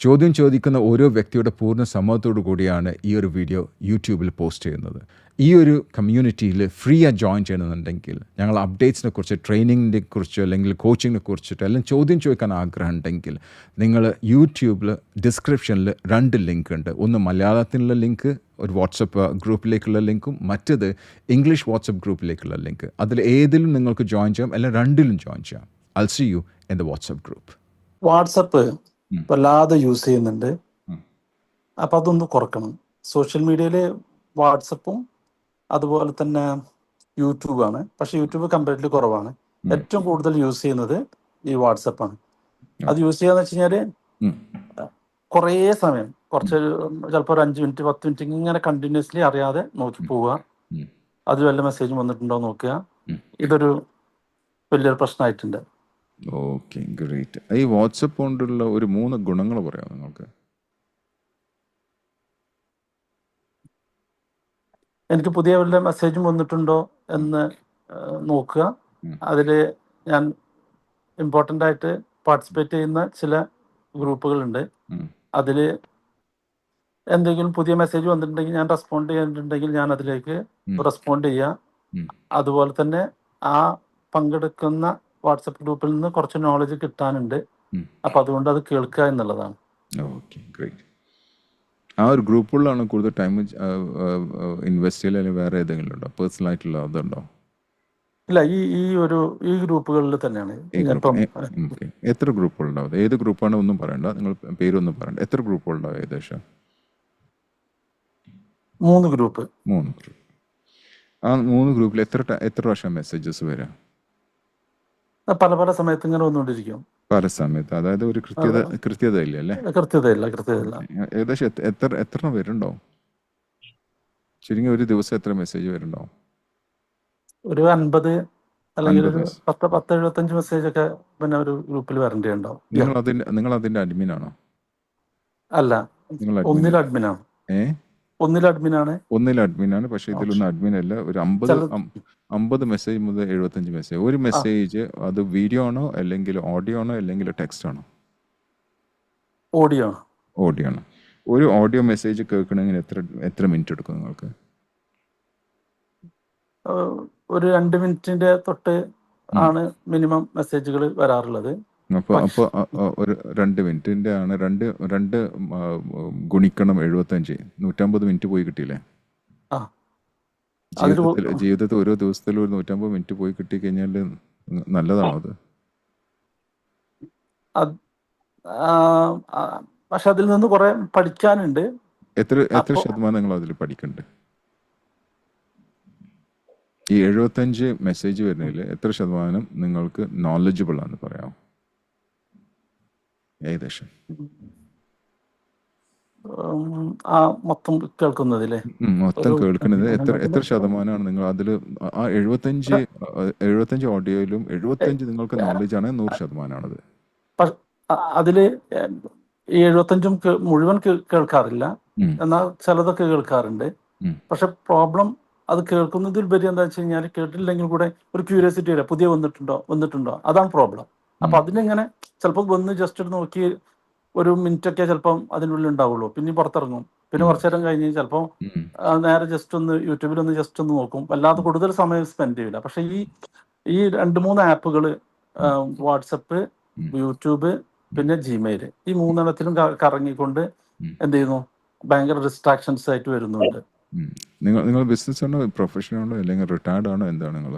ചോദ്യം ചോദിക്കുന്ന ഓരോ വ്യക്തിയുടെ പൂർണ്ണ സമ്മതത്തോടു കൂടിയാണ് ഈ ഒരു വീഡിയോ യൂട്യൂബിൽ പോസ്റ്റ് ചെയ്യുന്നത്. ഈ ഒരു കമ്മ്യൂണിറ്റിയിൽ ഫ്രീ ആയി ജോയിൻ ചെയ്യണമെന്നുണ്ടെങ്കിൽ ഞങ്ങൾ അപ്ഡേറ്റ്സിനെ കുറിച്ച്, ട്രെയിനിങ്ങിനെ കുറിച്ച്, അല്ലെങ്കിൽ കോച്ചിങ്ങിനെ കുറിച്ചിട്ട് എല്ലാം ചോദ്യം ചോദിക്കാൻ ആഗ്രഹം ഉണ്ടെങ്കിൽ നിങ്ങൾ യൂട്യൂബിൽ ഡിസ്ക്രിപ്ഷനിൽ 2 ലിങ്ക് ഉണ്ട്. ഒന്ന് മലയാളത്തിലുള്ള ലിങ്ക്, ഒരു വാട്സപ്പ് ഗ്രൂപ്പിലേക്കുള്ള ലിങ്കും, മറ്റത് ഇംഗ്ലീഷ് വാട്സപ്പ് ഗ്രൂപ്പിലേക്കുള്ള ലിങ്ക്. അതിൽ ഏതിലും നിങ്ങൾക്ക് ജോയിൻ ചെയ്യാം, അല്ലെങ്കിൽ 2ലും ജോയിൻ ചെയ്യാം. I'll see you in the WhatsApp group. WhatsApp വല്ലാതെ യൂസ് ചെയ്യുന്നുണ്ട്. അപ്പം അതൊന്ന് കുറക്കണം. സോഷ്യൽ മീഡിയയിൽ വാട്സപ്പും അതുപോലെ തന്നെ യൂട്യൂബാണ്. പക്ഷെ യൂട്യൂബ് കമ്പാരിറ്റീവ്ലി കുറവാണ്. ഏറ്റവും കൂടുതൽ യൂസ് ചെയ്യുന്നത് ഈ വാട്സപ്പാണ്. അത് യൂസ് ചെയ്യാന്ന് വെച്ച് കഴിഞ്ഞാൽ കുറേ സമയം, കുറച്ച് ചിലപ്പോൾ ഒരു 5 മിനിറ്റ് 10 മിനിറ്റ് ഇങ്ങനെ കണ്ടിന്യൂസ്ലി അറിയാതെ നോക്കി പോവുക. അത് വല്ല മെസ്സേജ് വന്നിട്ടുണ്ടോ നോക്കുക. ഇതൊരു വലിയൊരു പ്രശ്നമായിട്ടുണ്ട്. Okay, great. ഈ വാട്സപ്പ് കൊണ്ടുള്ള ഒരു 3 ഗുണങ്ങൾ പറയാം നിങ്ങൾക്ക്. എനിക്ക് പുതിയ വല്ല മെസ്സേജും വന്നിട്ടുണ്ടോ എന്ന് നോക്കുക. അതിൽ ഞാൻ ഇമ്പോർട്ടൻ്റ് ആയിട്ട് പാർട്ടിസിപ്പേറ്റ് ചെയ്യുന്ന ചില ഗ്രൂപ്പുകളുണ്ട്. അതിൽ എന്തെങ്കിലും പുതിയ മെസ്സേജ് വന്നിട്ടുണ്ടെങ്കിൽ, ഞാൻ റെസ്പോണ്ട് ചെയ്തിട്ടുണ്ടെങ്കിൽ ഞാൻ അതിലേക്ക് റെസ്പോണ്ട് ചെയ്യുക. അതുപോലെ തന്നെ ആ പങ്കെടുക്കുന്ന വാട്സപ്പ് ഗ്രൂപ്പിൽ നിന്ന് കുറച്ച് നോളജ് കിട്ടാനുണ്ട്. അപ്പം അതുകൊണ്ട് അത് കേൾക്കുക എന്നുള്ളതാണ്. Okay, great. ആ ഒരു ഗ്രൂപ്പുകളിലാണ് കൂടുതൽ ടൈം ഇൻവെസ്റ്റ് ചെയ്യൽ, അല്ലെങ്കിൽ വേറെ ഏതെങ്കിലും ഉണ്ടോ പേഴ്സണൽ ആയിട്ടുള്ള അതുണ്ടോ? ഇല്ല, ഈ ഗ്രൂപ്പുകളിൽ തന്നെയാണ്. എത്ര ഗ്രൂപ്പുകളുണ്ടാവും? ഏത് ഗ്രൂപ്പാണ് ഒന്നും പറയണ്ട, നിങ്ങൾ പേരൊന്നും പറയണ്ട. എത്ര ഗ്രൂപ്പുകളുണ്ടാവും ഏകദേശം? 3 ഗ്രൂപ്പ്. 3 ഗ്രൂപ്പ്. ആ 3 ഗ്രൂപ്പിൽ എത്ര പ്രാവശ്യം മെസ്സേജസ് വരാം? പല പല സമയത്ത് ഇങ്ങനെ വന്നുകൊണ്ടിരിക്കും. പല സമയത്ത്, അതായത് ഒരു കൃത്യത ഇല്ല അല്ലേ? കൃത്യതയില്ല. ഏകദേശം എത്ര വരുന്നുണ്ടാവും? ചുരുങ്ങി ഒരു ദിവസം എത്ര മെസ്സേജ് വരുന്നുണ്ടാവും? ഒരു 50 അല്ലെങ്കിൽ ഒരു 10-75 മെസ്സേജ് ഒക്കെ പിന്നെ ഒരു ഗ്രൂപ്പിൽ വരേണ്ടതുണ്ടാവും. നിങ്ങൾ അതിന്റെ അഡ്മിൻ ആണോ? അല്ല, ഒന്നിൽ അഡ്മിനാണ്. ഒന്നിൽ അഡ്മിനാണ്. പക്ഷെ ഇതിലൊന്നും അഡ്മിൻ അല്ല. ഒരു 50 മെസ്സേജ് മുതൽ 75 മെസ്സേജ്. ഒരു മെസ്സേജ് അത് വീഡിയോ ആണോ, അല്ലെങ്കിൽ ഓഡിയോ ആണോ, അല്ലെങ്കിൽ ടെക്സ്റ്റ് ആണോ? ഓഡിയോ ആണ്. ഒരു ഓഡിയോ മെസ്സേജ് കേൾക്കണമെങ്കിൽ എത്ര മിനിറ്റ് എടുക്കും നിങ്ങൾക്ക്? ഒരു 2 മിനിറ്റിന്റെ തൊട്ട് ആണ് മിനിമം മെസ്സേജുകൾ വരാറുള്ളത്. അപ്പോൾ ഒരു 2 മിനിറ്റിന്റെ ആണ്. 2 ഗുണിക്കണം 75, 150 മിനിറ്റ് പോയി കിട്ടിയില്ലേ? ജീവിതത്തിൽ ഓരോ ദിവസത്തിലും ഒരു 150 മിനിറ്റ് പോയി കിട്ടി കഴിഞ്ഞാൽ നല്ലതാണോ അത്? പക്ഷെ അതിൽ നിന്ന് കുറെ പഠിക്കാനുണ്ട്. എത്ര ശതമാനം നിങ്ങൾ അതിൽ പഠിക്കുന്നുണ്ട്? ഈ 75 മെസ്സേജ് വരുന്നതിൽ എത്ര ശതമാനം നിങ്ങൾക്ക് നോളജബിൾ ആണെന്ന് പറയാമോ? ഏകദേശം മൊത്തം കേൾക്കുന്നതില്ലേ? മൊത്തം കേൾക്കുന്നത് എത്ര ശതമാനമാണ് നിങ്ങൾ അതിൽ? ആ 75 ഓഡിയോയിലും 75 നിങ്ങൾക്ക് നോളജ് ആണ്, 100%ആണത്. അതില് ഈ 75ഉം മുഴുവൻ കേൾക്കാറില്ല, എന്നാൽ ചിലതൊക്കെ കേൾക്കാറുണ്ട്. പക്ഷെ പ്രോബ്ലം അത് കേൾക്കുന്നതിലുപരി എന്താ വെച്ച് കഴിഞ്ഞാൽ, കേട്ടില്ലെങ്കിൽ കൂടെ ഒരു ക്യൂരിയോസിറ്റി വരിക, പുതിയ വന്നിട്ടുണ്ടോ, അതാണ് പ്രോബ്ലം. അപ്പൊ അതിനെങ്ങനെ ചിലപ്പോൾ വന്ന് ജസ്റ്റ് നോക്കി ഒരു മിനിറ്റൊക്കെ ചിലപ്പം അതിനുള്ളിൽ ഉണ്ടാവുള്ളൂ, പിന്നെ പുറത്തിറങ്ങും. പിന്നെ കുറച്ചു നേരം കഴിഞ്ഞ് ചിലപ്പോൾ നേരെ യൂട്യൂബിലൊന്ന് ജസ്റ്റ് ഒന്ന് നോക്കും. അല്ലാതെ കൂടുതൽ സമയം സ്പെൻഡ് ചെയ്യില്ല. പക്ഷെ ഈ 2-3 ആപ്പുകൾ, വാട്സപ്പ്, യൂട്യൂബ്, പിന്നെ ജിമെയിൽ, ഈ 3 കറങ്ങിക്കൊണ്ട് എന്ത് ചെയ്യുന്നു, ഭയങ്കര ഡിസ്ട്രാക്ഷൻസ് ആയിട്ട് വരുന്നുണ്ട്. നിങ്ങൾ ബിസിനസ് ആണോ, പ്രൊഫഷൻ ആണോ, അല്ലെങ്കിൽ റിട്ടയർഡ് ആണോ, എന്താണ് നിങ്ങൾ?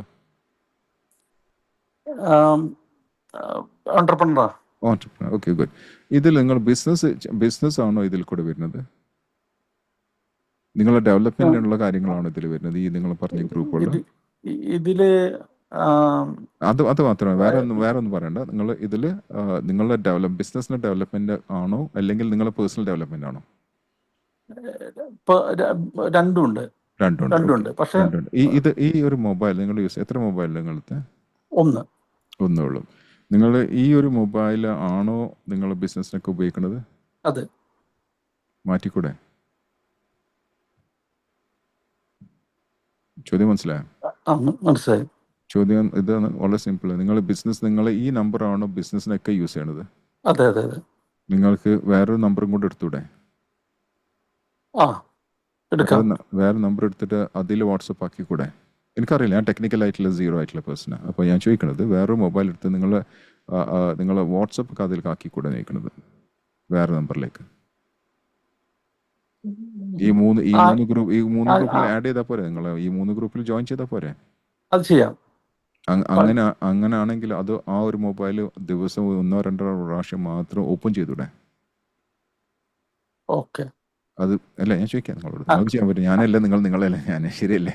എന്റർപ്രണറാ. Okay, good. ഇതിൽ നിങ്ങൾ ബിസിനസ് ആണോ ഇതിൽ കൂടെ വരുന്നത്? നിങ്ങളുടെ ഡെവലപ്മെന്റിനുള്ള കാര്യങ്ങളാണോ ഇതിൽ വരുന്നത്, ഈ നിങ്ങൾ പറഞ്ഞ ഗ്രൂപ്പുകൾ? ഇതില് അത് മാത്രമേ, വേറെ ഒന്നും പറയണ്ട. നിങ്ങൾ ഇതില് നിങ്ങളുടെ ബിസിനസിന്റെ ഡെവലപ്മെന്റ് ആണോ, അല്ലെങ്കിൽ നിങ്ങളുടെ പേഴ്സണൽ ഡെവലപ്മെന്റ് ആണോ? രണ്ടുണ്ട്. പക്ഷേ ഈ ഒരു മൊബൈൽ നിങ്ങൾ യൂസ്, എത്ര മൊബൈൽ നിങ്ങളത്തെ? ഒന്നേ ഉള്ളൂ. നിങ്ങൾ ഈ ഒരു മൊബൈൽ ആണോ നിങ്ങൾ ബിസിനസ്സിനൊക്കെ ഉപയോഗിക്കുന്നത്? അതെ. മാറ്റിക്കൂടെ? ചോദ്യം മനസ്സിലായോ? മനസ്സിലായി. ചോദ്യം ഇതാണ്, വളരെ സിമ്പിൾ. നിങ്ങൾ ഈ നമ്പർ ആണോ ബിസിനസ്സിനൊക്കെ യൂസ് ചെയ്യണത്? അതെ. നിങ്ങൾക്ക് വേറൊരു നമ്പറും കൂടെ എടുത്തൂടെ? ആ എടുക്കാം. വേറെ നമ്പർ എടുത്തിട്ട് അതിൽ വാട്സപ്പ് ആക്കി കൂടെ? എനിക്കറിയില്ല, ഞാൻ ടെക്നിക്കലായിട്ടുള്ള സീറോ ആയിട്ടുള്ള പേഴ്സണാണ്. അപ്പോൾ ഞാൻ ചോദിക്കണത് വേറൊരു മൊബൈൽ എടുത്ത് നിങ്ങൾ വാട്സപ്പ് അതിലേക്ക് ആക്കി കൂടെ നയിക്കണത് വേറെ നമ്പറിലേക്ക്. ഈ മൂന്ന് ആ, ഗ്രൂപ്പിൽ ആഡ് ചെയ്താൽ പോരെ? നിങ്ങൾ ഈ 3 ഗ്രൂപ്പിൽ ജോയിൻ ചെയ്താൽ പോരെ? അത് ചെയ്യാം. അങ്ങനെയാണെങ്കിൽ അത് ആ ഒരു മൊബൈൽ ദിവസം 1-2 പ്രാവശ്യം മാത്രം ഓപ്പൺ ചെയ്തൂടെ? ഓക്കെ. അത് അല്ല ഞാൻ ചോദിക്കാം നിങ്ങളോട്. നിങ്ങൾക്ക് ചെയ്യാൻ പറ്റും, ഞാനല്ല നിങ്ങളല്ല ഞാൻ, ശരിയല്ലേ?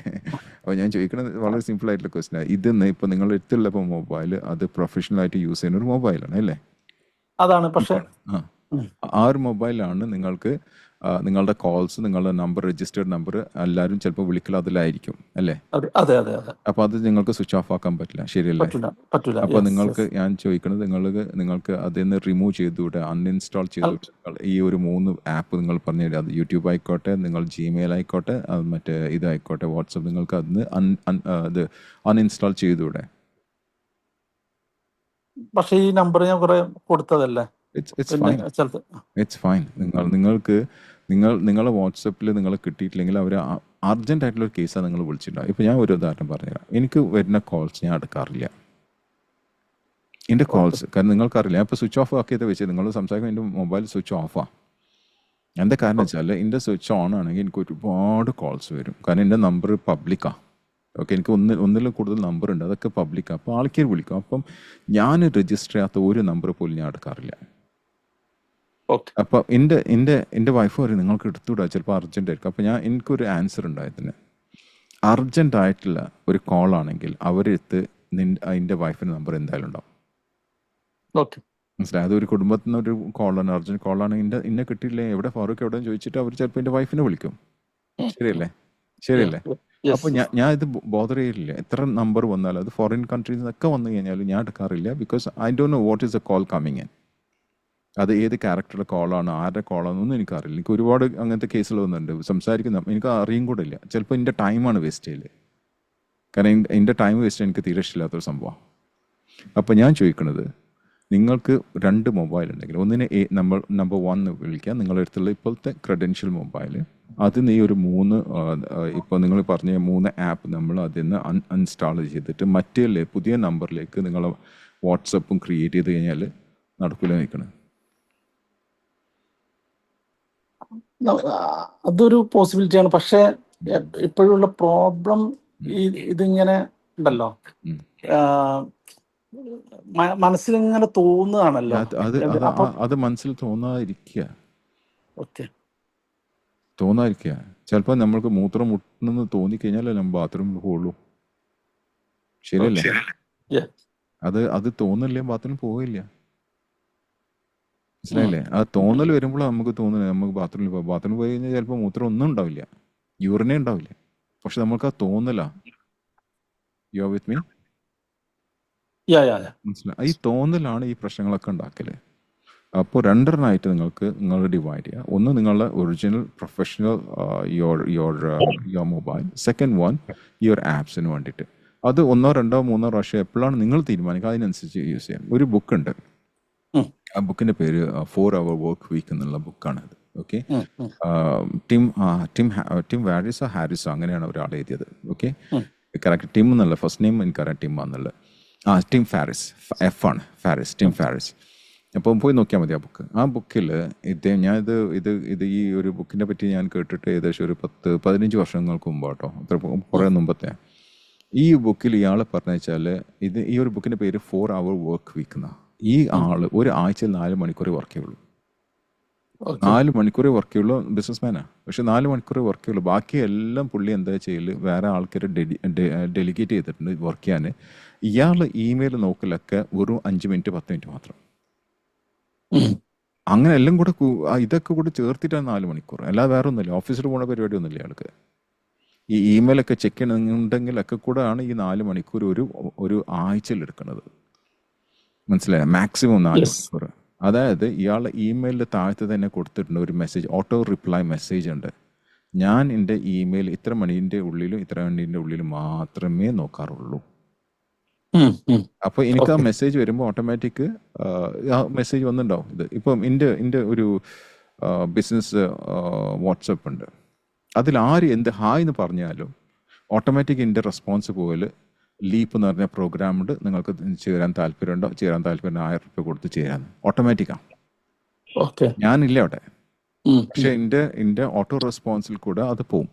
അപ്പോൾ ഞാൻ ചോദിക്കുന്നത് വളരെ സിമ്പിൾ ആയിട്ടുള്ള ക്വസ്റ്റ്യൻ. ഇതെന്ന് ഇപ്പോൾ നിങ്ങളുടെ അടുത്തുള്ള മൊബൈൽ അത് പ്രൊഫഷണൽ ആയിട്ട് യൂസ് ചെയ്യുന്ന ഒരു മൊബൈലാണ് അല്ലേ? അതാണ്. പക്ഷെ ആ ഒരു മൊബൈലാണ് നിങ്ങൾക്ക് നിങ്ങളുടെ കോൾസ്, നിങ്ങളുടെ നമ്പർ, രജിസ്റ്റേർഡ് നമ്പർ എല്ലാവരും ചിലപ്പോൾ വിളിക്കൽ അതിലായിരിക്കും അല്ലേ? അതെ അതെ അതെ. അപ്പോൾ അത് നിങ്ങൾക്ക് സ്വിച്ച് ഓഫ് ആക്കാൻ പറ്റില്ല, ശരിയല്ലേ? പറ്റില്ല. അപ്പോൾ നിങ്ങൾക്ക് ഞാൻ ചോദിക്കുന്നത് നിങ്ങൾക്ക് അതിൽ നിന്ന് റിമൂവ് ചെയ്തുകൂടെ, അൺഇൻസ്റ്റാൾ ചെയ്തുകൂടെ? ഈ ഒരു 3 ആപ്പ് നിങ്ങൾ പറഞ്ഞു, അത് യൂട്യൂബ് ആയിക്കോട്ടെ, നിങ്ങൾ ജിമെയിൽ ആയിക്കോട്ടെ, മറ്റേ ഇതായിക്കോട്ടെ വാട്സപ്പ്, നിങ്ങൾക്ക് അതിന് അത് അൺഇൻസ്റ്റാൾ ചെയ്തുകൂടെ? പക്ഷെ ഈ നമ്പർ ഞാൻ കുറെ കൊടുത്തതല്ലേ. It's fine. നിങ്ങളെ വാട്സപ്പിൽ നിങ്ങൾ കിട്ടിയിട്ടില്ലെങ്കിൽ അവർ അർജന്റ് ആയിട്ടുള്ള ഒരു കേസാണ് നിങ്ങൾ വിളിച്ചിട്ടുണ്ടാവും. ഇപ്പോൾ ഞാൻ ഒരു ഉദാഹരണം പറഞ്ഞുതരാം. എനിക്ക് വരുന്ന കോൾസ് ഞാൻ എടുക്കാറില്ല, എൻ്റെ കോൾസ്. കാരണം നിങ്ങൾക്കറിയില്ല, ഞാൻ ഇപ്പോൾ സ്വിച്ച് ഓഫ് ആക്കിയത് വെച്ച് നിങ്ങൾ സംസാരിക്കുമ്പോൾ എൻ്റെ മൊബൈൽ സ്വിച്ച് ഓഫാണ്. എന്താ കാരണം വെച്ചാൽ എൻ്റെ സ്വിച്ച് ഓൺ ആണെങ്കിൽ എനിക്ക് ഒരുപാട് കോൾസ് വരും. കാരണം എൻ്റെ നമ്പർ പബ്ലിക്കാണ്. ഓക്കെ, എനിക്ക് ഒന്നിൽ കൂടുതൽ നമ്പർ ഉണ്ട്, അതൊക്കെ പബ്ലിക്കാണ്. അപ്പോൾ ആൾക്കാർ വിളിക്കും. അപ്പം ഞാൻ രജിസ്റ്റർ ചെയ്യാത്ത ഒരു നമ്പർ പോലും ഞാൻ എടുക്കാറില്ല. അപ്പോൾ എൻ്റെ വൈഫ് പറയും നിങ്ങൾക്ക് എടുത്തുകൂടാ, ചിലപ്പോൾ അർജന്റ് ആയിരിക്കും. അപ്പോൾ എനിക്കൊരു ആൻസർ ഉണ്ടായതിന്, അർജന്റ് ആയിട്ടുള്ള ഒരു കോൾ ആണെങ്കിൽ അവരെടുത്ത് എൻ്റെ വൈഫിൻ്റെ നമ്പർ എന്തായാലും ഉണ്ടാവും. മനസ്സിലായി? അതൊരു കുടുംബത്തിൽ നിന്ന് ഒരു കോളാണ്, അർജന്റ് കോളാണെങ്കിൽ ഇന്നെ കിട്ടിയില്ലേ, എവിടെ ഫാറൂഖ് എവിടെ ചോദിച്ചിട്ട് അവർ ചിലപ്പോൾ എൻ്റെ വൈഫിനെ വിളിക്കും. ശരിയല്ലേ? അപ്പോൾ ഞാൻ ഇത് ബോദർ ചെയ്യില്ല. എത്ര നമ്പർ വന്നാലും, അത് ഫോറിൻ കൺട്രീസ് നിന്നൊക്കെ വന്നു കഴിഞ്ഞാലും ഞാൻ എടുക്കാറില്ല. Because I don't know what is A call coming in. അത് ഏത് ക്യാരക്ടറുടെ കോളാണ്, ആരുടെ കോളാണെന്നൊന്നും എനിക്കറിയില്ല. എനിക്ക് ഒരുപാട് അങ്ങനത്തെ കേസുകൾ വന്നിട്ടുണ്ട്. സംസാരിക്കുന്ന എനിക്ക് അറിയും കൂടെ ഇല്ല. ചിലപ്പോൾ എൻ്റെ ടൈമാണ് വേസ്റ്റ് ചെയ്യല്. കാരണം എൻ്റെ ടൈം വേസ്റ്റ് എനിക്ക് തീരെ ഇഷ്ടമില്ലാത്തൊരു സംഭവമാണ്. അപ്പോൾ ഞാൻ ചോദിക്കുന്നത്, നിങ്ങൾക്ക് 2 മൊബൈൽ ഉണ്ടെങ്കിൽ ഒന്നിനെ നമ്പർ 1 വിളിക്കാം, നിങ്ങളുടെ അടുത്തുള്ള ഇപ്പോഴത്തെ ക്രെഡൻഷ്യൽ മൊബൈൽ. അതിന് ഈ ഒരു 3 ഇപ്പോൾ നിങ്ങൾ പറഞ്ഞ 3 ആപ്പ് നമ്മൾ അതിൽ നിന്ന് അൺഇൻസ്റ്റാൾ ചെയ്തിട്ട് മറ്റേ പുതിയ നമ്പറിലേക്ക് നിങ്ങൾ വാട്സപ്പും ക്രിയേറ്റ് ചെയ്ത് കഴിഞ്ഞാൽ നടക്കില്ല നിൽക്കണം. അതൊരു പോസിബിലിറ്റിയാണ്. പക്ഷെ ഇപ്പോഴുള്ള പ്രോബ്ലം ഇതിങ്ങനെ ഉണ്ടല്ലോ, മനസ്സിലിങ്ങനെ തോന്നുകയാണല്ലോ. അത് മനസ്സിൽ തോന്നാതിരിക്കുക. ചിലപ്പോൾ നമ്മൾക്ക് മൂത്രം മുട്ടെന്ന് തോന്നിക്കഴിഞ്ഞാലേ നമ്മൾ ബാത്റൂമിൽ പോകുള്ളൂ, ശരിയല്ലേ? അത് തോന്നില്ലേ ബാത്റൂമിൽ പോകില്ല, മനസ്സിലായില്ലേ? ആ തോന്നൽ വരുമ്പോൾ നമുക്ക് തോന്നുന്നത് നമുക്ക് ബാത്റൂമിൽ പോയി. ബാത്റൂമിൽ പോയി കഴിഞ്ഞാൽ ചിലപ്പോൾ മൂത്രം ഒന്നും ഉണ്ടാവില്ല, യൂറിനേ ഉണ്ടാവില്ല. പക്ഷെ നമുക്ക് ആ തോന്നലാ. You are with me? മനസ്സിലായി? ഈ തോന്നലാണ് ഈ പ്രശ്നങ്ങളൊക്കെ ഉണ്ടാക്കല്. അപ്പോൾ 2 നിങ്ങൾ ഡിവൈഡ് ചെയ്യുക. ഒന്ന് നിങ്ങളുടെ original professional your mobile, second one your ആപ്സിന് വേണ്ടിയിട്ട്. അത് 1, 2, 3 പ്രാവശ്യം എപ്പോഴാണ് നിങ്ങൾ തീരുമാനിക്കുക അതിനനുസരിച്ച് യൂസ് ചെയ്യാം. ഒരു ബുക്കുണ്ട്, ആ ബുക്കിൻ്റെ പേര് 4 Hour Work Week എന്നുള്ള ബുക്കാണത്. ഓക്കെ, ടിം വാരിസോ ഹാരിസോ അങ്ങനെയാണ് ഒരാൾ എഴുതിയത്. ഓക്കെ, കറക്റ്റ് ടിം എന്നല്ല, ഫസ്റ്റ് നെയിം എനിക്കറിയാം ടിം ആണെന്നുള്ളത്. ടിം ഫാരിസ്, F ആണ് ഫാരിസ്, ടിം ഫാരിസ്. അപ്പം പോയി നോക്കിയാൽ മതി ആ ബുക്ക്. ആ ബുക്കിൽ ഈ ഒരു ബുക്കിനെ പറ്റി ഞാൻ കേട്ടിട്ട് ഏകദേശം ഒരു 10-15 വർഷങ്ങൾക്ക് മുമ്പ് കേട്ടോ, അത്ര കുറേ മുമ്പത്തെ. ഈ ബുക്കിൽ ഇയാൾ പറഞ്ഞു വെച്ചാൽ ഈ ഒരു ബുക്കിൻ്റെ പേര് 4 Hour Work Week എന്നാണ്. ഈ ആള് ഒരു ആഴ്ചയിൽ 4 മണിക്കൂർ വർക്ക് ചെയ്യുള്ളൂ. 4 മണിക്കൂർ വർക്ക് ചെയ്യുള്ളൂ. ബിസിനസ്മാനാണ്, പക്ഷെ 4 മണിക്കൂർ വർക്ക് ചെയ്യുള്ളൂ. ബാക്കി എല്ലാം പുള്ളി എന്താ ചെയ്യല്, വേറെ ആൾക്കാർ ഡെലിഗേറ്റ് ചെയ്തിട്ടുണ്ട് വർക്ക് ചെയ്യാൻ. ഇയാൾ ഇമെയിൽ നോക്കലൊക്കെ വെറും 5 മിനിറ്റ് 10 മിനിറ്റ് മാത്രം. അങ്ങനെ എല്ലാം കൂടെ ഇതൊക്കെ കൂടെ ചേർത്തിട്ടാണ് 4 മണിക്കൂർ. അല്ലാതെ വേറെ ഒന്നുമില്ല, ഓഫീസിൽ പോകുന്ന പരിപാടി ഒന്നുമില്ല അയാൾക്ക്. ഈ ഇമെയിലൊക്കെ ചെക്ക് ചെയ്യണമെന്നുണ്ടെങ്കിൽ ഒക്കെ കൂടെ ആണ് ഈ 4 മണിക്കൂർ ഒരു ആഴ്ചയിൽ എടുക്കുന്നത്. മനസ്സിലായോ? മാക്സിമം 4 മണിക്കൂർ. അതായത് ഇയാളുടെ ഇമെയിലിൽ താഴത്ത് തന്നെ കൊടുത്തിട്ടുണ്ട് ഒരു മെസ്സേജ്, ഓട്ടോ റിപ്ലൈ മെസ്സേജ് ഉണ്ട്. ഞാൻ എൻ്റെ ഇമെയിൽ ഇത്ര മണീൻ്റെ ഉള്ളിലും ഇത്ര മണീൻ്റെ ഉള്ളിലും മാത്രമേ നോക്കാറുള്ളൂ. അപ്പോൾ എനിക്ക് ആ ഓക്കെ. മെസ്സേജ് വരുമ്പോൾ ഓട്ടോമാറ്റിക് ആ മെസ്സേജ് വന്നിട്ടുണ്ടാവും. ഇത് ഇപ്പം എൻ്റെ ഒരു ബിസിനസ് വാട്സപ്പ് ഉണ്ട്. അതിൽ ആര് എന്ത് ഹായ് എന്ന് പറഞ്ഞാലും ഓട്ടോമാറ്റിക് എൻ്റെ റെസ്പോൺസ് പോലെ ലീപ്പ് എന്ന് പറഞ്ഞ പ്രോഗ്രാം ഉണ്ട്. നിങ്ങൾക്ക് ചേരാൻ താല്പര്യമുണ്ടോ, ചേരാൻ താല്പര്യം 1000 രൂപ കൊടുത്ത് ചേരാൻ ഓട്ടോമാറ്റിക്കാണ്. ഓക്കെ. ഞാനില്ല അവിടെ, പക്ഷെ എൻ്റെ ഓട്ടോ റെസ്പോൺസിൽ കൂടെ അത് പോവും.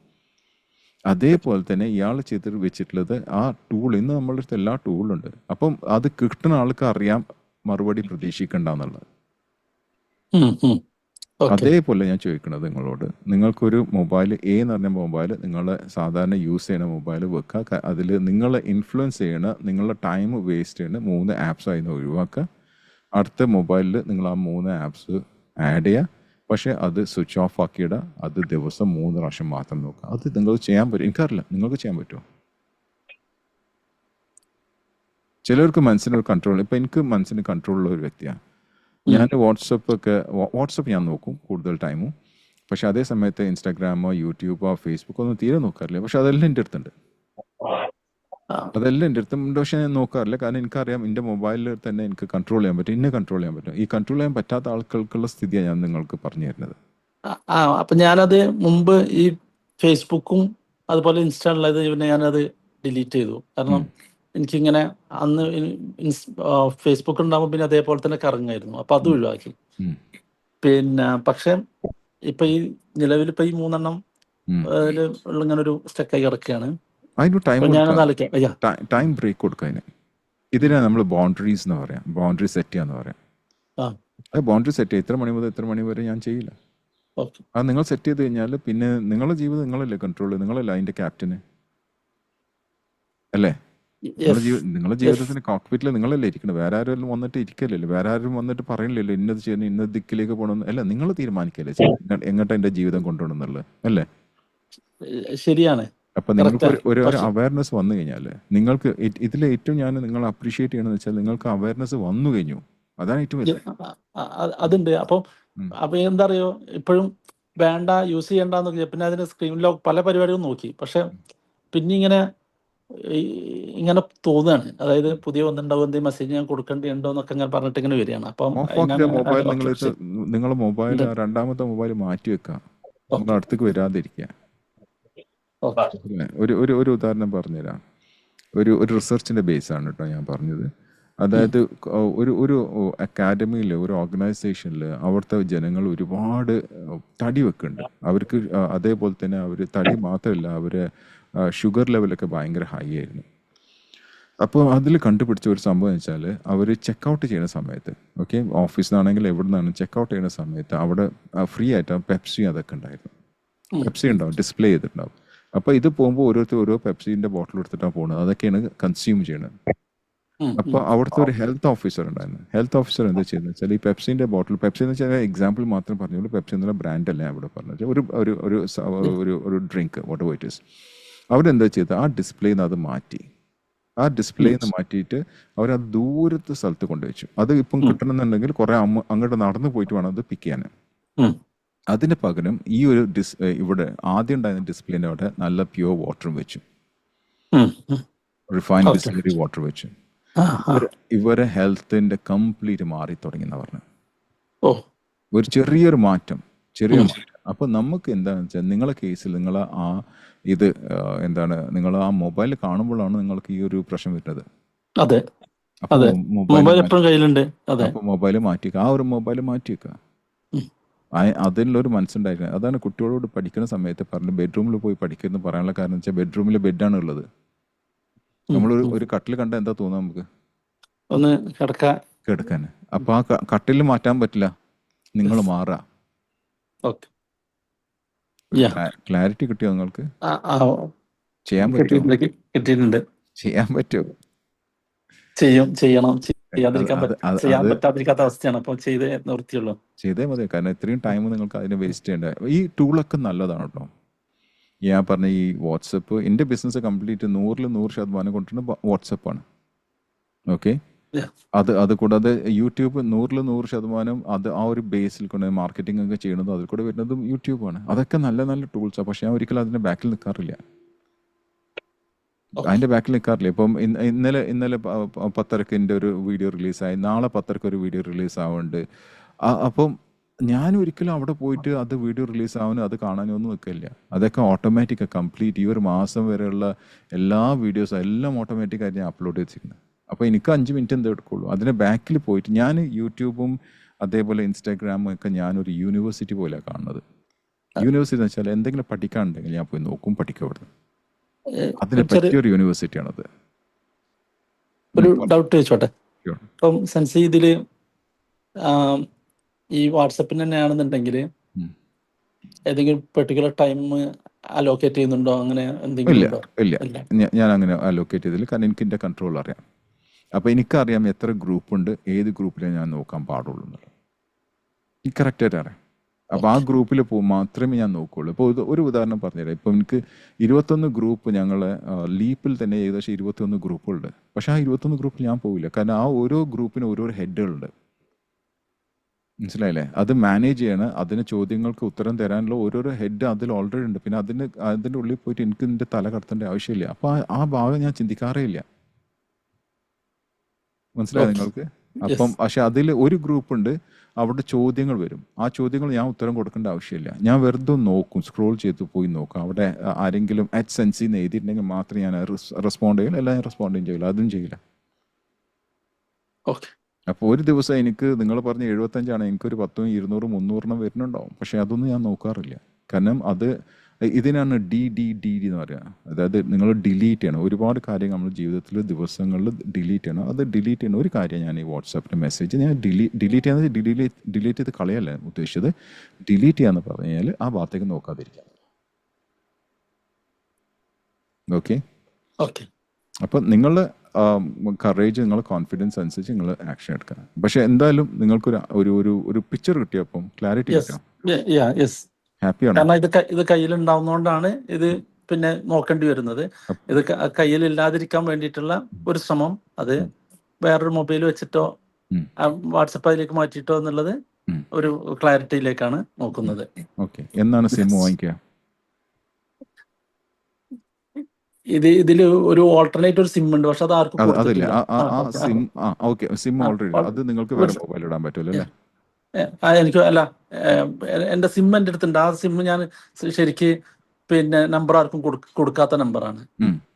അതേപോലെ തന്നെ ഇയാൾ ചെയ്ത് വെച്ചിട്ടുള്ളത് ആ ടൂൾ, ഇന്ന് നമ്മളുടെ അടുത്ത് എല്ലാ ടൂളുണ്ട്. അപ്പം അത് കിട്ടുന്ന ആൾക്ക് അറിയാം മറുപടി പ്രതീക്ഷിക്കണ്ടെന്നുള്ളത്. ഓക്കെ. അതേപോലെ ഞാൻ ചോദിക്കുന്നത് നിങ്ങളോട്, നിങ്ങൾക്കൊരു മൊബൈൽ എന്ന് പറഞ്ഞ മൊബൈൽ നിങ്ങൾ സാധാരണ യൂസ് ചെയ്യുന്ന മൊബൈൽ വെക്കുക. അതിൽ നിങ്ങളെ ഇൻഫ്ലുവൻസ് ചെയ്യണ, നിങ്ങളുടെ ടൈം വേസ്റ്റ് ചെയ്യുന്ന 3 ആപ്സ് അതിന് ഒഴിവാക്കുക. അടുത്ത മൊബൈലിൽ നിങ്ങൾ ആ 3 ആപ്സ് ആഡ് ചെയ്യുക. പക്ഷേ അത് സ്വിച്ച് ഓഫ് ആക്കിയിടുക. അത് ദിവസം 3 പ്രാവശ്യം മാത്രം നോക്കുക. അത് നിങ്ങൾ ചെയ്യാൻ പറ്റും. എനിക്കറിയില്ല, നിങ്ങൾക്ക് ചെയ്യാൻ പറ്റുമോ? ചിലർക്ക് മനസ്സിനൊരു കൺട്രോൾ. ഇപ്പം എനിക്ക് മനസ്സിന് കൺട്രോളുള്ള ഒരു വ്യക്തിയാണ് ഞാൻ. വാട്സപ്പ് ഞാൻ നോക്കും കൂടുതൽ ടൈമും. പക്ഷെ അതേ സമയത്ത് ഇൻസ്റ്റാഗ്രാമോ യൂട്യൂബോ ഫേസ്ബുക്കോ ഒന്നും തീരെ നോക്കാറില്ല. പക്ഷെ അതെല്ലാം എൻ്റെ അടുത്തുണ്ട്. അതെല്ലാം എൻ്റെ അടുത്തുണ്ട്. പക്ഷെ ഞാൻ നോക്കാറില്ല. കാരണം എനിക്കറിയാം എൻ്റെ മൊബൈലിൽ തന്നെ എനിക്ക് കൺട്രോൾ ചെയ്യാൻ പറ്റും. ഇന്നെ കൺട്രോൾ ചെയ്യാൻ പറ്റും. ഈ കൺട്രോൾ ചെയ്യാൻ പറ്റാത്ത ആൾക്കാർക്കുള്ള സ്ഥിതിയാണ് ഞാൻ നിങ്ങൾക്ക് പറഞ്ഞു തരുന്നത്. അപ്പൊ ഞാനത് മുമ്പ് ഈ ഫേസ്ബുക്കും അതുപോലെ ഇൻസ്റ്റാളുള്ളത് പിന്നെ ഞാനത് ഡിലീറ്റ് ചെയ്തു. കാരണം എനിക്കിങ്ങനെ അന്ന് ഫേസ്ബുക്ക് ഉണ്ടാകുമ്പോൾ പിന്നെ അതേപോലെ തന്നെ കറങ്ങായിരുന്നു. അപ്പൊ അത് ഒഴിവാക്കി. പിന്നെ പക്ഷെ ഇപ്പൊ ഈ നിലവിൽ ഇപ്പൊ ഈ 3 എണ്ണം ഇങ്ങനെ ഒരു സ്റ്റക്കായി കിടക്കുകയാണ്. അതിന് ടൈം ഞാനൊന്ന് ആലോചിക്കാം. അയ്യാ, ടൈം ബ്രേക്ക് കൊടുക്കുക. ഇതിനെ നമ്മൾ ബൗണ്ടറീസ് എന്ന് പറയാം. ബൗണ്ടറി സെറ്റ് ചെയ്യാന്ന് പറയാം. അത് ബൗണ്ടറി സെറ്റ് ചെയ്യുക. ഇത്ര മണി മുതൽ ഇത്ര മണി വരെ ഞാൻ ചെയ്യില്ല. അത് നിങ്ങൾ സെറ്റ് ചെയ്ത് കഴിഞ്ഞാൽ പിന്നെ നിങ്ങളുടെ ജീവിതം നിങ്ങളല്ലേ കൺട്രോൾ, നിങ്ങളല്ല അതിന്റെ ക്യാപ്റ്റന് അല്ലേ? നിങ്ങളുടെ ജീവിതത്തിന് കോക്പിറ്റിൽ നിങ്ങളല്ലേ ഇരിക്കണം. വേറെ ആരും വന്നിട്ട് ഇരിക്കല്ലോ. വേറെ ആരും വന്നിട്ട് പറയില്ലല്ലോ ഇന്നത് ചെയ്യുന്ന ഇന്ന ദിക്കിലേക്ക് പോകണമെന്ന്. അല്ല, നിങ്ങൾ തീരുമാനിക്കല്ലേ എങ്ങോട്ടാ എന്റെ ജീവിതം കൊണ്ടുപോകണം എന്നുള്ളത്, അല്ലേ? ശരിയാണ്. അപ്പൊ നിങ്ങൾക്ക് ഒരു അവയർനെസ് വന്നു കഴിഞ്ഞാൽ, നിങ്ങൾക്ക് ഇതിൽ ഏറ്റവും ഞാൻ നിങ്ങൾ അപ്രീഷിയേറ്റ് ചെയ്യണമെന്ന് വെച്ചാൽ നിങ്ങൾക്ക് അവയർനെസ് വന്നു കഴിഞ്ഞു. അതാണ് ഏറ്റവും വലിയ. അതുണ്ട്. അപ്പൊ എന്താ അറിയോ, ഇപ്പോഴും വേണ്ട, യൂസ് ചെയ്യണ്ടെന്ന്. പിന്നെ അതിന് സ്ക്രീനിലോ പല പരിപാടികളും നോക്കി. പക്ഷെ പിന്നെ ഇങ്ങനെ തോന്നുകയാണ്. അതായത് പുതിയ ഒന്നുണ്ടാവും, എന്തെങ്കിലും മെസ്സേജ് ഞാൻ കൊടുക്കേണ്ടിയുണ്ടോ എന്നൊക്കെ ഇങ്ങനെ പറഞ്ഞിട്ട് ഇങ്ങനെ വരികയാണ്. അപ്പം മൊബൈൽ നിങ്ങൾ മൊബൈൽ രണ്ടാമത്തെ മൊബൈൽ മാറ്റി വെക്കുക. നിങ്ങൾ അടുത്തേക്ക് വരാതിരിക്കുക. ഒരു ഉദാഹരണം പറഞ്ഞുതരാം. ഒരു റിസർച്ചിന്റെ ബേസ് ആണ് കേട്ടോ ഞാൻ പറഞ്ഞത്. അതായത് ഒരു അക്കാഡമിയിൽ, ഒരു ഓർഗനൈസേഷനിൽ അവിടുത്തെ ജനങ്ങൾ ഒരുപാട് തടി വെക്കുന്നുണ്ട്. അവർക്ക് അതേപോലെ തന്നെ അവർ തടി മാത്രമല്ല, അവരെ ഷുഗർ ലെവലൊക്കെ ഭയങ്കര ഹൈ ആയിരുന്നു. അപ്പോൾ അതിൽ കണ്ടുപിടിച്ച ഒരു സംഭവം എന്ന് വെച്ചാൽ, അവർ ചെക്കൗട്ട് ചെയ്യുന്ന സമയത്ത്, ഓക്കെ, ഓഫീസിൽ നിന്നാണെങ്കിൽ എവിടെ നിന്നാണ് ചെക്കൗട്ട് ചെയ്യുന്ന സമയത്ത് അവിടെ ഫ്രീ ആയിട്ട് പെപ്സി അതൊക്കെ ഉണ്ടായിരുന്നു. പെപ്സി ഉണ്ടാവും, ഡിസ്പ്ലേ ചെയ്തിട്ടുണ്ടാവും. അപ്പോൾ ഇത് പോകുമ്പോൾ ഓരോരുത്തർ ഓരോ പെപ്സിന്റെ ബോട്ടിൽ എടുത്തിട്ടാണ് പോകുന്നത്. അതൊക്കെയാണ് കൺസ്യൂം ചെയ്യുന്നത്. അപ്പോൾ അവിടുത്തെ ഒരു ഹെൽത്ത് ഓഫീസർ ഉണ്ടായിരുന്നു. ഹെൽത്ത് ഓഫീസർ എന്താ ചെയ്യുന്നത് വെച്ചാൽ, ഈ പെപ്സിന്റെ ബോട്ടിൽ, പെപ്സി എന്ന് വെച്ചാൽ എക്സാമ്പിൾ മാത്രം പറഞ്ഞോളൂ, പെപ്സി എന്നുള്ള ബ്രാൻഡ് അല്ല ഇവിടെ പറഞ്ഞത്, ഒരു drink what ever it is. അവരെന്താ ചെയ്തത്, ആ ഡിസ്പ്ലേന്ന് അത് മാറ്റി. ആ ഡിസ്പ്ലേന്ന് മാറ്റിയിട്ട് അവരത് ദൂരത്തെ സ്ഥലത്ത് കൊണ്ടുവച്ചു. അത് ഇപ്പം കിട്ടണമെന്നുണ്ടെങ്കിൽ കുറെ അങ്ങോട്ട് നടന്നു പോയിട്ട് വേണം അത് പിക്ക് ചെയ്യാൻ. അതിന് പകരം ഈ ഒരു ഇവിടെ ആദ്യം ഉണ്ടായിരുന്ന ഡിസ്പ്ലേന്റെ അവിടെ നല്ല പ്യുവർ വാട്ടറും വെച്ചു, റിഫൈൻഡ് ഡിസ്റ്റിലറി വാട്ടർ വെച്ചു. ഇവരെ ഹെൽത്തിന്റെ കംപ്ലീറ്റ് മാറി തുടങ്ങി എന്ന് പറഞ്ഞു. ഒരു ചെറിയൊരു മാറ്റം. അപ്പൊ നമുക്ക് എന്താണെന്ന് വെച്ചാൽ, നിങ്ങളെ കേസിൽ നിങ്ങൾ നിങ്ങൾ ആ മൊബൈൽ കാണുമ്പോഴാണ് നിങ്ങൾക്ക് ഈ ഒരു പ്രശ്നം വരുന്നത്. അപ്പൊ മൊബൈൽ മാറ്റി, ആ ഒരു മൊബൈൽ മാറ്റി വെക്കുക. അതിനുള്ളൊരു മനസ്സുണ്ടായിരിക്കണം. അതാണ് കുട്ടികളോട് പഠിക്കുന്ന സമയത്ത് പറഞ്ഞു ബെഡ്റൂമിൽ പോയി പഠിക്കുന്നു പറയാനുള്ള കാരണം വെച്ചാൽ, ബെഡ്റൂമിൽ ബെഡാണ് ഉള്ളത്. നമ്മൾ ഒരു കട്ടിൽ കണ്ട എന്താ തോന്നുക നമുക്ക്? ഒന്ന് കിടക്കാൻ. അപ്പൊ ആ കട്ടിൽ മാറ്റാൻ പറ്റില്ല, നിങ്ങൾ മാറാ. ക്ലാരിറ്റി കിട്ടിയോ നിങ്ങൾക്ക്? ചെയ്യാൻ പറ്റുമോ? ചെയ്യാൻ പറ്റുമോ? ചെയ്യണം. ചെയ്യാൻ പറ്റാതിരിക്കാത്ത അവസ്ഥയാണ്. അപ്പൊ ചെയ്തേ മതി. കാരണം ഇത്രയും ടൈം നിങ്ങൾക്ക് അതിന് വേസ്റ്റ് ചെയ്യേണ്ട. ഈ ടൂളൊക്കെ നല്ലതാണ് കേട്ടോ. ഞാൻ പറഞ്ഞ ഈ വാട്സപ്പ്, എൻ്റെ ബിസിനസ് കംപ്ലീറ്റ് 100% കൊണ്ടുവരുന്നത് വാട്സപ്പാണ്. ഓക്കെ, അത് കൂടാതെ യൂട്യൂബ് 100% അത് ആ ഒരു ബേസിൽ കൊണ്ട് മാർക്കറ്റിംഗ് ഒക്കെ ചെയ്യണതും അതിൽ കൂടെ വരുന്നതും യൂട്യൂബാണ്. അതൊക്കെ നല്ല നല്ല ടൂൾസാണ്. പക്ഷെ ഞാൻ ഒരിക്കലും അതിന്റെ ബാക്കിൽ നിൽക്കാറില്ല. അതിൻ്റെ ബാക്കിൽ നിൽക്കാറില്ല. ഇപ്പം ഇന്നലെ 10:30 എൻ്റെ ഒരു വീഡിയോ റിലീസായി, നാളെ 10:30 ഒരു വീഡിയോ റിലീസാവുന്നുണ്ട്. അപ്പം ഞാൻ ഒരിക്കലും അവിടെ പോയിട്ട് അത് വീഡിയോ റിലീസാവാനും അത് കാണാനും ഒന്നും നിൽക്കില്ല. അതൊക്കെ ഓട്ടോമാറ്റിക്കാണ് കംപ്ലീറ്റ്. ഈ ഒരു മാസം വരെയുള്ള എല്ലാ വീഡിയോസും എല്ലാം ഓട്ടോമാറ്റിക്കായിട്ട് ഞാൻ അപ്ലോഡ് ചെയ്തിരിക്കുന്നത്. അപ്പോൾ എനിക്ക് 5 മിനിറ്റ് എന്തേ എടുക്കുള്ളൂ. അതിൻ്റെ ബാക്കിൽ പോയിട്ട് ഞാൻ യൂട്യൂബും അതേപോലെ ഇൻസ്റ്റാഗ്രാമും ഒക്കെ ഞാനൊരു യൂണിവേഴ്സിറ്റി പോലെയാണ് കാണുന്നത്. യൂണിവേഴ്സിറ്റി എന്ന് വെച്ചാൽ എന്തെങ്കിലും പഠിക്കാനുണ്ടെങ്കിൽ ഞാൻ പോയി നോക്കും, പഠിക്കും അവിടുന്ന്. അതിനെ പറ്റിയൊരു യൂണിവേഴ്സിറ്റിയാണത്. ഒരു ഡൗട്ട് ചോദിച്ചോട്ടെ. ഇപ്പം സെൻസ് ഇതില് ഈ വാട്സപ്പിന് തന്നെയാണെന്നുണ്ടെങ്കിൽ ഏതെങ്കിലും പെർട്ടിക്കുലർ ടൈം അലോക്കേറ്റ് ചെയ്യുന്നുണ്ടോ, അങ്ങനെ എന്തെങ്കിലും ഉണ്ടോ? ഇല്ല, ഞാൻ അങ്ങനെ അലോക്കേറ്റ് ചെയ്തില്ല. കാരണം എനിക്ക് എൻ്റെ കൺട്രോൾ അറിയാം. അപ്പോൾ എനിക്കറിയാം എത്ര ഗ്രൂപ്പുണ്ട്, ഏത് ഗ്രൂപ്പിലാണ് ഞാൻ നോക്കാൻ പാടുള്ളൂ എന്നുള്ളത് എനിക്ക് കറക്റ്റായിട്ട് അറിയാം. അപ്പോൾ ആ ഗ്രൂപ്പിൽ മാത്രമേ ഞാൻ നോക്കുകയുള്ളൂ. ഇപ്പോൾ ഒരു ഉദാഹരണം പറഞ്ഞുതരാം. ഇപ്പോൾ എനിക്ക് 21 ഗ്രൂപ്പ്, ഞങ്ങൾ ലീപ്പിൽ തന്നെ ഏകദേശം 21 ഗ്രൂപ്പുകളുണ്ട്. പക്ഷേ ആ 21 ഗ്രൂപ്പിൽ ഞാൻ പോവില്ല. കാരണം ആ ഓരോ ഗ്രൂപ്പിനും ഓരോ ഹെഡുകളുണ്ട്. മനസ്സിലായില്ലേ? അത് മാനേജ് ചെയ്യണം. അതിന് ചോദ്യങ്ങൾക്ക് ഉത്തരം തരാനുള്ള ഓരോരോ ഹെഡ് അതിൽ ഓൾറെഡി ഉണ്ട്. പിന്നെ അതിൻ്റെ ഉള്ളിൽ പോയിട്ട് എനിക്ക് ഇതിൻ്റെ തല കടത്തേണ്ട ആവശ്യമില്ല. അപ്പോൾ ആ ഭാഗം ഞാൻ ചിന്തിക്കാറേ ഇല്ല. മനസ്സിലായോ നിങ്ങൾക്ക്? അപ്പം പക്ഷെ അതിൽ ഒരു ഗ്രൂപ്പുണ്ട്, അവിടെ ചോദ്യങ്ങൾ വരും. ആ ചോദ്യങ്ങൾ ഞാൻ ഉത്തരം കൊടുക്കേണ്ട ആവശ്യമില്ല. ഞാൻ വെറുതെ നോക്കും, സ്ക്രോൾ ചെയ്ത് പോയി നോക്കും. അവിടെ ആരെങ്കിലും @sensi എഴുതിയിട്ടുണ്ടെങ്കിൽ മാത്രമേ ഞാൻ റെസ്പോണ്ട് ചെയ്യില്ല. എല്ലാം ഞാൻ റെസ്പോണ്ടും ചെയ്യില്ല, അതും ചെയ്യില്ല. അപ്പോൾ ഒരു ദിവസം എനിക്ക് നിങ്ങൾ പറഞ്ഞ 75 എനിക്കൊരു 10, 200, 300 വരുന്നുണ്ടാവും. പക്ഷെ അതൊന്നും ഞാൻ നോക്കാറില്ല. കാരണം ഇതിനാണ് ഡി എന്ന് പറയുക. അതായത് നിങ്ങൾ ഡിലീറ്റ് ചെയ്യണം. ഒരുപാട് കാര്യങ്ങൾ നമ്മൾ ജീവിതത്തിൽ ദിവസങ്ങളിൽ ഡിലീറ്റ് ചെയ്യണം. അത് ഡിലീറ്റ് ചെയ്യുന്ന ഒരു കാര്യം ഞാൻ ഈ വാട്സാപ്പിൻ്റെ മെസ്സേജ് ഞാൻ ഡിലീറ്റ് ചെയ്യുന്നത് ഡിലീറ്റ് ചെയ്ത് കളയല്ല ഉദ്ദേശിച്ചത്. ഡിലീറ്റ് ചെയ്യാന്ന് പറഞ്ഞാൽ ആ ഭാഗത്തേക്ക് നോക്കാതിരിക്കാം. ഓക്കെ. അപ്പം നിങ്ങൾ കറേജ്, നിങ്ങളുടെ കോൺഫിഡൻസ് അനുസരിച്ച് നിങ്ങൾ ആക്ഷൻ എടുക്കണം. പക്ഷെ എന്തായാലും നിങ്ങൾക്കൊരു ഒരു പിക്ചർ കിട്ടിയപ്പം ക്ലാരിറ്റി കിട്ടാം. ഹാപ്പിയാണ്. കാരണം ഇത് കയ്യിലുണ്ടാവുന്നതുകൊണ്ടാണ് ഇത് പിന്നെ നോക്കേണ്ടി വരുന്നത്. ഇത് കയ്യിലില്ലാതിരിക്കാൻ വേണ്ടിയിട്ടുള്ള ഒരു ശ്രമം, അത് വേറൊരു മൊബൈൽ വെച്ചിട്ടോ വാട്സപ്പ് അതിലേക്ക് മാറ്റിയിട്ടോ എന്നുള്ളത് ഒരു ക്ലാരിറ്റിയിലേക്കാണ് നോക്കുന്നത്. ഓക്കെ. എന്നാണ് സിം വാങ്ങിക്കുക? ഇതിൽ ഒരു ഓൾട്ടർനേറ്റ് ഒരു സിം ഉണ്ട്, പക്ഷെ അത് ആർക്കും സിം ഓൾറെഡി അത് നിങ്ങൾക്ക് വേറെ മൊബൈൽ ഇടാൻ പറ്റുമല്ലോ അല്ലേ? എനിക്ക് അല്ല, എന്റെ സിം എൻ്റെ അടുത്തുണ്ട്. ആ സിം ഞാൻ ശരിക്ക് പിന്നെ നമ്പർ ആർക്കും കൊടുക്കാത്ത നമ്പറാണ്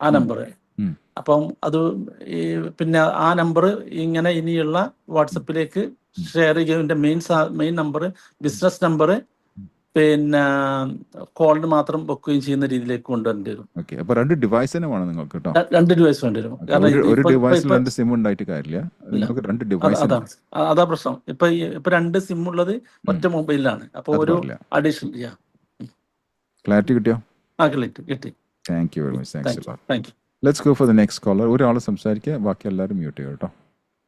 ആ നമ്പർ. അപ്പം അത് പിന്നെ ആ നമ്പർ ഇങ്ങനെ ഇനിയുള്ള വാട്സപ്പിലേക്ക് ഷെയർ ചെയ്യുന്നതിന്റെ മെയിൻ നമ്പർ, ബിസിനസ് നമ്പർ, പിന്നെ കോളിന് മാത്രം ബുക്കുകയും ചെയ്യുന്ന രീതിയിലേക്ക് കൊണ്ടുവരേണ്ടി വരും. അപ്പൊ 2 ഡിവൈസ് തന്നെ വേണം നിങ്ങൾക്ക് കേട്ടോ. 2 ഡിവൈസ് വേണ്ടി വരും. ഒരു ഡിവൈസിൽ 2 സിം ഉണ്ടായിട്ട് കാര്യമില്ല. നിങ്ങൾക്ക് 2 ഡിവൈസ്. അതാ പ്രശ്നം. ഇപ്പൊ 2 സിം ഉള്ളത് ഒറ്റ മൊബൈലിലാണ്. അപ്പൊ ഒരു അഡീഷണൽ ക്ലാരിറ്റി കിട്ടിയോ? കിട്ടി. Thank you very much. Thank you. Let's go for the next collar. ഒരാൾ സംസാരിക്കുക, ബാക്കി എല്ലാവരും മ്യൂട്ട് ചെയ്യും കേട്ടോ.